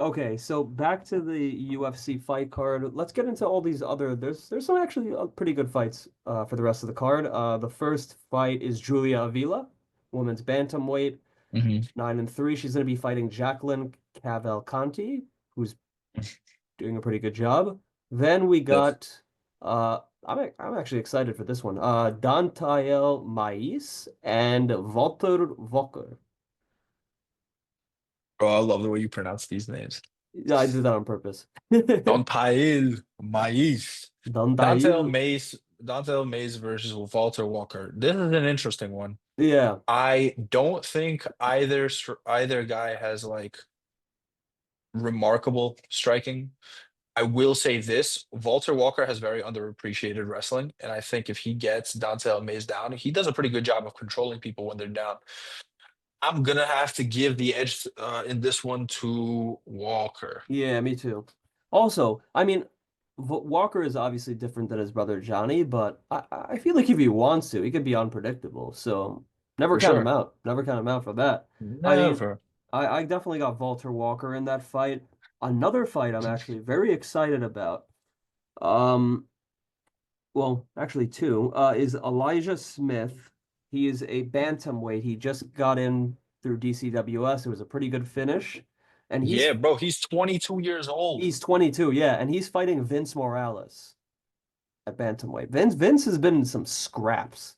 Okay, so back to the UFC fight card. Let's get into all these other. There's some actually pretty good fights for the rest of the card. The first fight is Julia Avila, women's bantamweight, Hmm 9-3. She's going to be fighting Jacqueline Cavalcanti, who's doing a pretty good job. Then we Def. got I'm actually excited for this one. Dantael Mais and Walter Walker. Oh, I love the way you pronounce these names. Yeah, I did that on purpose. Dontail Mais. Dantael. Dontail Mays versus Walter Walker. This is an interesting one. Yeah. I don't think either guy has like remarkable striking. I will say this, Walter Walker has very underappreciated wrestling, and I think if he gets Dante Mays down, he does a pretty good job of controlling people when they're down. I'm gonna have to give the edge in this one to Walker. Yeah, me too. Also, I mean, Walker is obviously different than his brother Johnny, but I feel like if he wants to, he could be unpredictable. So never For count him sure. out. Never count him out for that. I mean, Never. I definitely got Walter Walker in that fight. Another fight I'm actually very excited about. Um, well, actually two, is Elijah Smith. He is a bantamweight. He just got in through DCWS. It was a pretty good finish. And Yeah, bro, he's 22 years old. he's 22, yeah, and he's fighting Vince Morales at bantamweight. Vince has been in some scraps.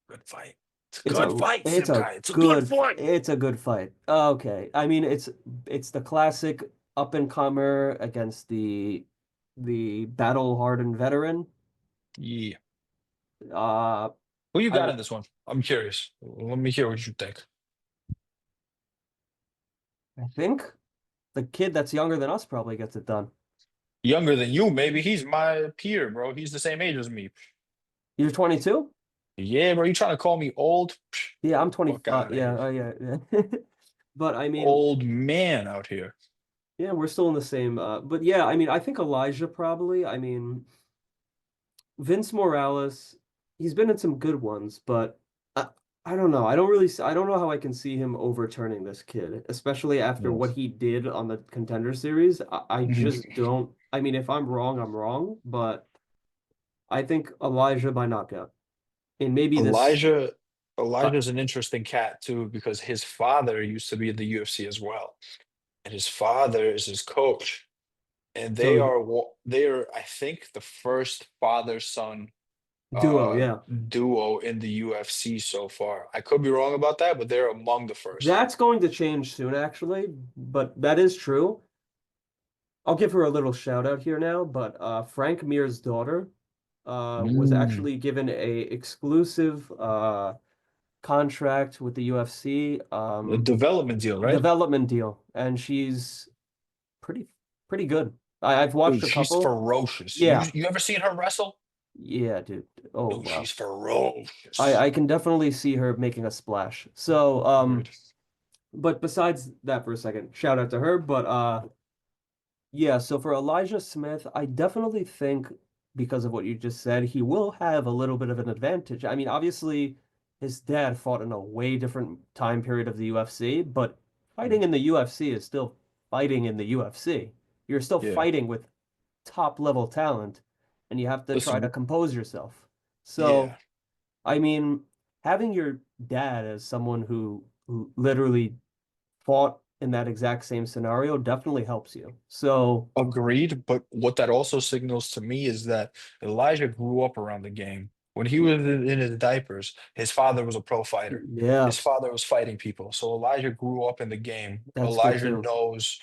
Good fight. It's a It's good a fight, it's a Simkai. It's a good fight. it's a good fight. Okay. I mean, it's the classic up and comer against the battle hardened veteran. Yeah. Uh Who you got I in this one? I'm curious. Let me hear what you think. I think the kid that's younger than us probably gets it done. Younger than you, maybe. He's my peer, bro. He's the same age as me. You're 22? Yeah, bro. You trying to call me old? Yeah, I'm Fuck 25. out of Yeah, here. yeah, yeah. But I mean, Old man out here. yeah, we're still in the same but yeah, I mean, I think Elijah probably. I mean, Vince Morales, he's been in some good ones, but I don't know. I don't know how I can see him overturning this kid, especially after what Yes. he did on the Contender Series. I just Mhm. don't. I mean, if I'm wrong, I'm wrong, but I think Elijah by knockout. And maybe this Elijah, uh, Elijah's an interesting cat too because his father used to be in the UFC as well, and his father is his coach, and so they are I think the first father-son duo, uh yeah. duo in the UFC so far. I could be wrong about that, but they're among the first. That's going to change soon, actually, but that is true. I'll give her a little shout out here now, but Frank Mir's daughter was Mm. actually given a exclusive contract with the UFC A development deal, right? development deal, and she's pretty pretty good. I've Oh, watched a she's couple. ferocious. Yeah, You ever seen her wrestle? yeah, dude. Oh Oh, she's wow. ferocious. I can definitely see her making a splash. So Agreed. but besides that for a second, shout out to her. But yeah, so for Elijah Smith, I definitely think because of what you just said, he will have a little bit of an advantage. I mean, obviously, his dad fought in a way different time period of the UFC, but fighting in the UFC is still fighting in the UFC. You're still Yeah. fighting with top level talent, and you have to try to Listen, compose yourself. yeah. So, I mean, having your dad as someone who literally fought in that exact same scenario definitely helps you. So, Agreed, but what that also signals to me is that Elijah grew up around the game. When he was in his diapers, his father was a pro fighter. yeah, His father was fighting people. So Elijah grew up in the game. that's good Elijah too. His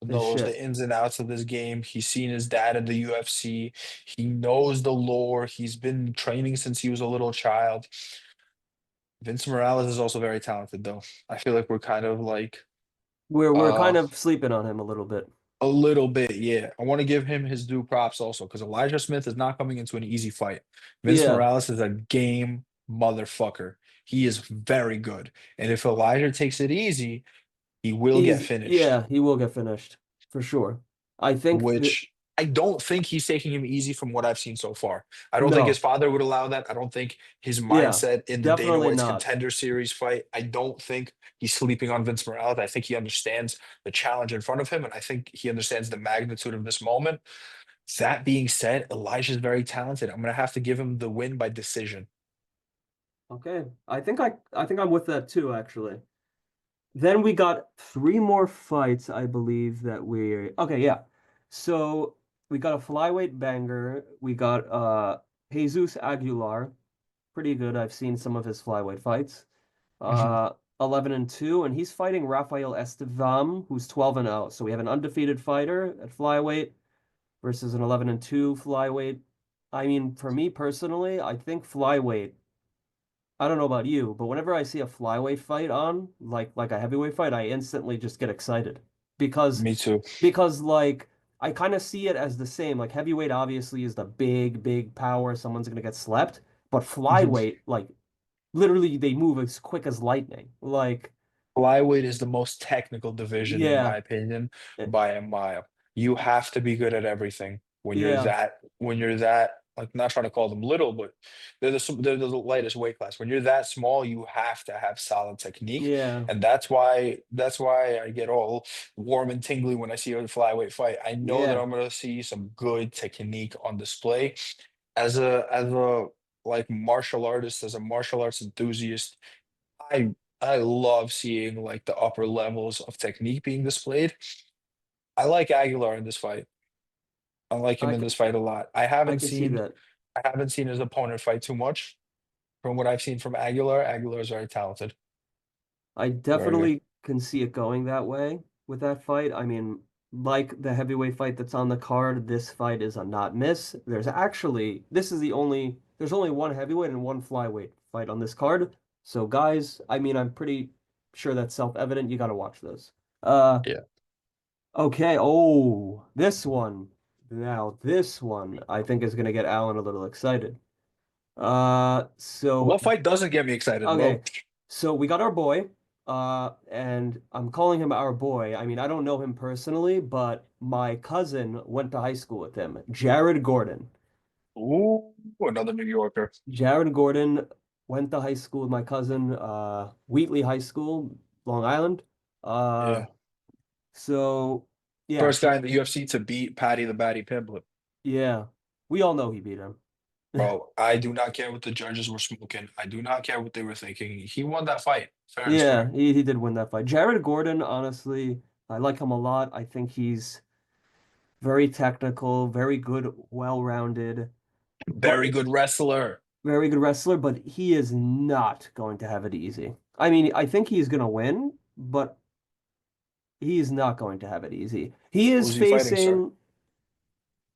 knows the shit. ins and outs of this game. He's seen his dad in the UFC. He knows the lore. He's been training since he was a little child. Vince Morales is also very talented, though. I feel like we're kind of like We're uh kind of sleeping on him a little bit. a little bit, yeah. I want to give him his due props also because Elijah Smith is not coming into an easy fight. Vince Yeah, Morales is a game motherfucker. He is very good. And if Elijah takes it easy, he will get finished, yeah, he will get finished for sure. I think that which, I don't think he's taking him easy from what I've seen so far. I don't think his No. father would allow that. I don't think his Yeah. mindset in the Dana Definitely White's not. Contender Series fight. I don't think he's sleeping on Vince Morales. I think he understands the challenge in front of him, and I think he understands the magnitude of this moment. That being said, Elijah's very talented. I'm gonna have to give him the win by decision. Okay. I think I'm with that too, actually. Then we got three more fights, I believe that we okay, yeah. So we got a flyweight banger. We got Jesus Aguilar, pretty good. I've seen some of his flyweight fights. Mhm. 11 and 2, and he's fighting Rafael Estevam, who's 12 and 0. So we have an undefeated fighter at flyweight versus an 11 and 2 flyweight. I mean, for me personally, I think flyweight, I don't know about you, but whenever I see a flyweight fight on, like a heavyweight fight, I instantly just get excited because Me too. like I kind of see it as the same. Like heavyweight obviously is the big power, someone's gonna get slept, but Mhm. flyweight, like literally they move as quick as lightning. Like Flyweight is the most technical division, in my yeah, opinion, eh, by a mile. You have to be good at everything yeah, when you're that, like, not trying to call them little, but they're the lightest weight class. When you're that small, you have to have solid technique. yeah, And that's why I get all warm and tingly when I see a flyweight fight. I know that yeah. I'm gonna see some good technique on display. As a like martial artist, as a martial arts enthusiast, I love seeing like the upper levels of technique being displayed. I like Aguilar in this fight. I like him I in c- this fight a lot. I can see that. I haven't seen his opponent fight too much. From what I've seen from Aguilar, Aguilar is very talented. I Very good. definitely can see it going that way with that fight. I mean, like the heavyweight fight that's on the card, this fight is a not miss. This is there's only one heavyweight and one flyweight fight on this card. So guys, I mean, I'm pretty sure that's self-evident. You got to watch this. Uh, Yeah. okay. Oh, this one. Now, this one I think is going to get Alan a little excited. So What fight doesn't get me excited, bro? okay, so we got our boy, and I'm calling him our boy. I mean, I don't know him personally, but my cousin went to high school with him, Jared Gordon. Ooh, another New Yorker. Jared Gordon went to high school with my cousin, Wheatley High School, Long Island. Uh, Yeah. so yeah, First guy in the UFC to beat Patty the Batty Pimblett. yeah, we all know he beat him. Bro, I do not care what the judges were smoking. I do not care what they were thinking. He won that fight, fair and Yeah, square. he did win that fight. Jared Gordon, honestly, I like him a lot. I think he's very technical, very good, well-rounded, but Very good wrestler. very good wrestler, but he is not going to have it easy. I mean, I think he's going to win, but he is not going to have it easy. He is Who's he fighting, sir? facing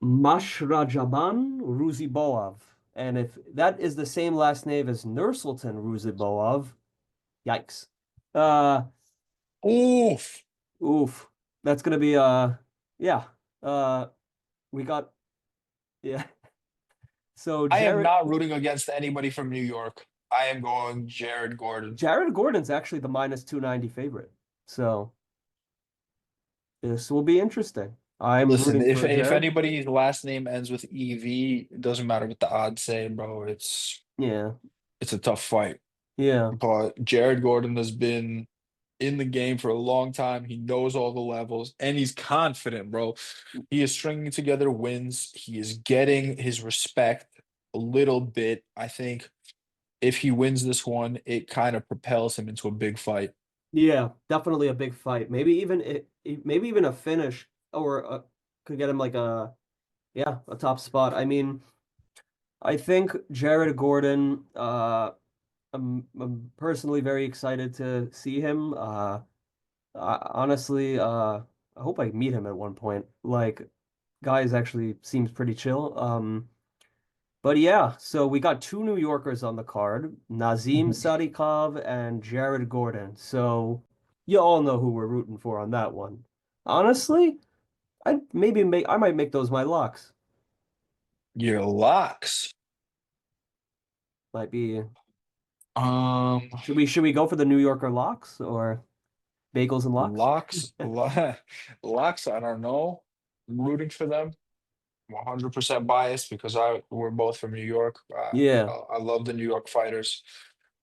Mashrajaban Ruziboev. And if that is the same last name as Nursultan Ruziboev, yikes. Uh, Oof. oof. That's going to be yeah. Uh, we got yeah. So I am Jared not rooting against anybody from New York. I am going Jared Gordon. Jared Gordon's actually the minus 290 favorite. So this will be interesting. I'm Listen, rooting if for if Jared. anybody's last name ends with EV, it doesn't matter what the odds say, bro. Yeah. It's a tough fight. Yeah. But Jared Gordon has been in the game for a long time. He knows all the levels and he's confident, bro. He is stringing together wins. He is getting his respect a little bit. I think if he wins this one, it kind of propels him into a big fight. Yeah, definitely a big fight. Maybe even a finish or could get him like a top spot. I mean, I think Jared Gordon I'm personally very excited to see him. Honestly, I hope I meet him at one point. Like, guys actually seems pretty chill. But yeah, so we got two New Yorkers on the card, Nazim Mhm. Sadikov and Jared Gordon. So you all know who we're rooting for on that one. Honestly, I might make those my locks. Your locks. Might be Um, should we go for the New Yorker locks or bagels and locks? locks, locks. I don't know. I'm rooting for them. 100% biased because we're both from New York. Yeah. I love the New York fighters.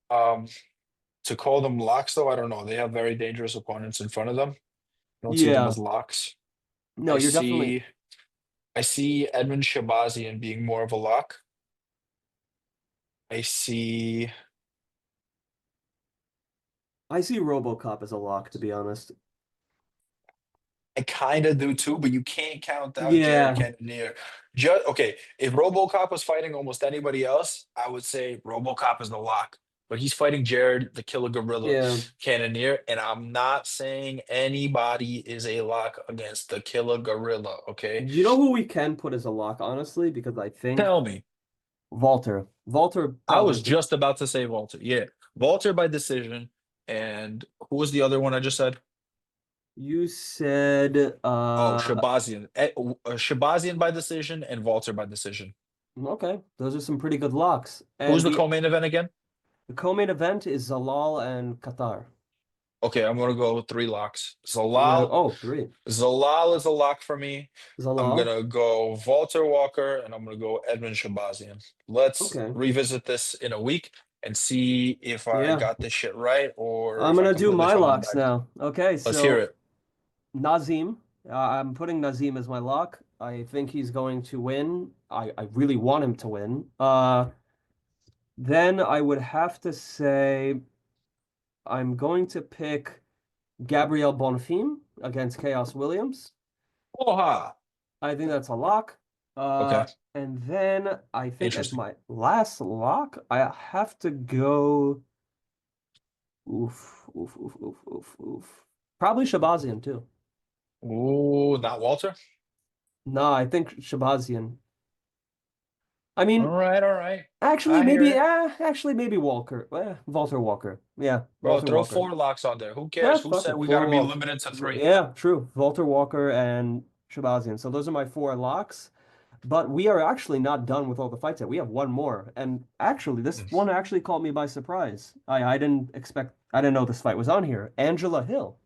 Um, to call them locks, though, I don't know. They have very dangerous opponents in front of them. I don't see them Yeah. as locks. No, I you're definitely. see, I see Edmund Shabazian being more of a lock. I see. I see RoboCop as a lock, to be honest. I kind of do too, but you can't count out Jared Yeah. Cannonier. Just okay. If RoboCop was fighting almost anybody else, I would say RoboCop is the lock. But he's fighting Jared, the Killer Gorilla, Yeah. Cannonier, and I'm not saying anybody is a lock against the Killer Gorilla. Okay, Do you know who we can put as a lock, honestly? Because I think tell me. Walter. Walter I probably was could. just about to say Walter. Yeah, Walter by decision. And who was the other one I just said? You said Oh, Shabazian. Shabazian by decision and Walter by decision. okay, those are some pretty good locks. Who's And the co-main event again? the co-main event is Zalal and Qatar. Okay, I'm gonna go with three locks. You're gonna Zalal. three. Zalal is a lock for me. I'm Zalal. gonna go Walter Walker and I'm gonna go Edmund Shabazian. Let's Okay. revisit this in a week and see if I Yeah. got this shit right or I'm if I gonna do completely my fell on the locks back. now. Okay, Let's hear so it. Nazim. I'm putting Nazim as my lock. I think he's going to win. I really want him to win. Then I would have to say I'm going to pick Gabriel Bonfim against Chaos Williams. Oha. I think that's a lock. Okay, And then I think as interesting. my last lock, I have to go. Oof, oof, oof, oof, oof, oof. Probably Shabazian too. Ooh, not Walter. No, I think Shabazian. I All mean, right, all right. actually, I hear maybe, it. actually, maybe Walker. Walter Walker. Yeah, Bro, Walter throw Walker. four locks on there. Who Yeah, cares? Who fuck said it. we got to Four be Walker. limited to three? Yeah, true. Walter Walker and Shabazian. So those are my four locks. But we are actually not done with all the fights yet. We have one more. And actually, this one actually caught me by surprise. I didn't expect, I didn't know this fight was on here. Angela Hill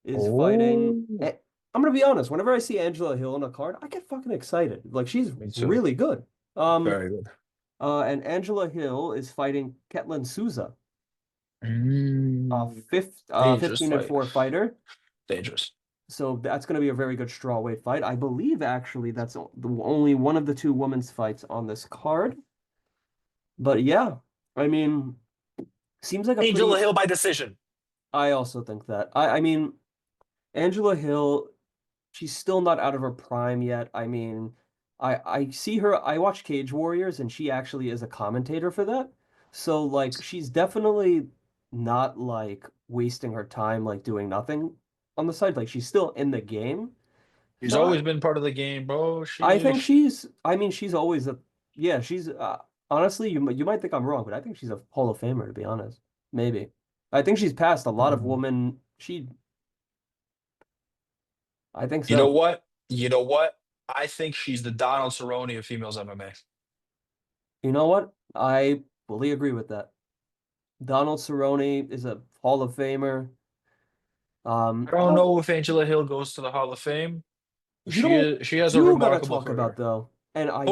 is fighting. Oh, I'm gonna be honest, whenever I see Angela Hill on a card, I get fucking excited. Like she's me too. really good. Um, Very good. and Angela Hill is fighting Ketlin Souza, Mm, 15 dangerous and fight. 4 fighter. Dangerous. So that's going to be a very good strawweight fight. I believe actually that's the only one of the two women's fights on this card. But yeah, I mean, seems like a Angela pretty. Hill by decision. I also think that. I mean, Angela Hill, she's still not out of her prime yet. I mean, I see her. I watch Cage Warriors, and she actually is a commentator for that. So like, she's definitely not like wasting her time like doing nothing on the side. Like she's still in the game. He's So always been part of the game, bro. I think Sheesh. she's. I mean, she's always a. Yeah, she's. Honestly, you might think I'm wrong, but I think she's a Hall of Famer to be honest. Maybe. I think she's passed a lot of Mm. women. She. I think You know so. what? You know what? I think she's the Donald Cerrone of females MMA. You know what? I fully agree with that. Donald Cerrone is a Hall of Famer. I don't How know if Angela Hill goes to the Hall of Fame. you know She has a you gotta remarkable talk about career. though, and I